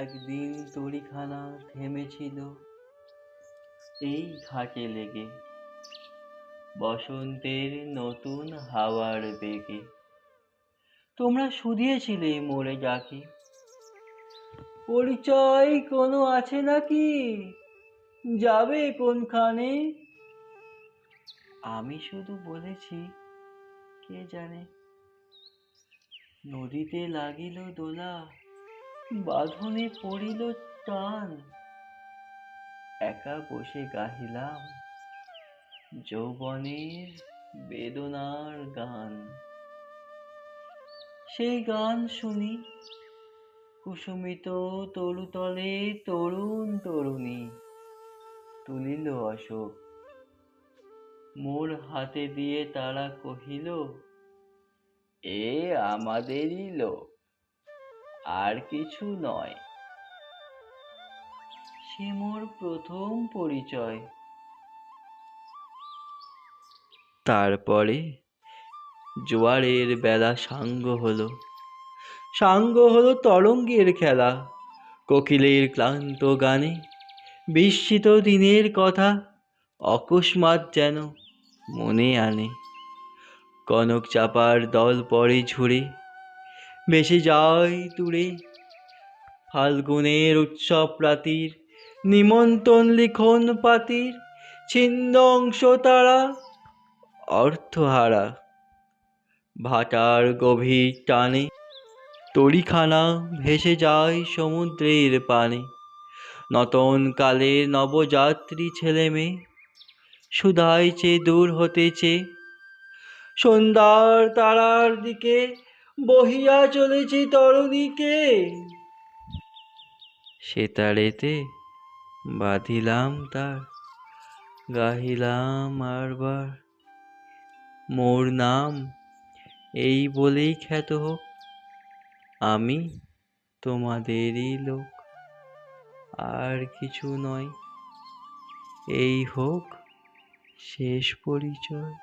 একদিন তরিখানা থেমেছিল এই ঘাটে লেগে, বসন্তের নতুন হাওয়ার বেগে। তোমরা শুধিয়েছিলে মোরে যাকে, পরিচয় কোনো আছে নাকি, যাবে কোনখানে? আমি শুধু বলেছি, কে জানে। নদীতে লাগিল দোলা, বাঁধনে পড়িল টান, একা বসে গাহিলাম যৌবনের বেদনার গান। সেই গান শুনি কুসুমিত তরুতলে তরুণ তরুণী তুলিল অশোক, মোর হাতে দিয়ে তারা কহিল, এ আমাদেরই লোক, আর কিছু নয়। সে মোর প্রথম পরিচয়। তারপরে জোয়ারের বেলা সাঙ্গ হলো তরঙ্গের খেলা, কোকিলের ক্লান্ত গানে বিস্মিত দিনের কথা অকস্মাৎ যেন মনে আনে। কনক চাপার দল পরে ঝুরে, ভেসে যায় দূরে ফাল্গুনের উৎসব রাতির, নিমন্ত্রণ লিখন পাতির ছিন্ন অংশ তারা অর্থহারা। ভাটার গভীর টানে তরিখানা ভেসে যায় সমুদ্রের পানে। নতুন কালের নবযাত্রী ছেলে মেয়ে সুধায় চেয়ে দূর হতে চেয়ে সন্ধ্যার তারার দিকে বহিয়া চলেছে তরুণীকে। সেতারেতে বাঁধিলাম তার, গাহিলাম আরবার, মোর নাম এই বলেই খ্যাত হোক, আমি তোমাদেরই লোক, আর কিছু নয়। এই হোক শেষ পরিচয়।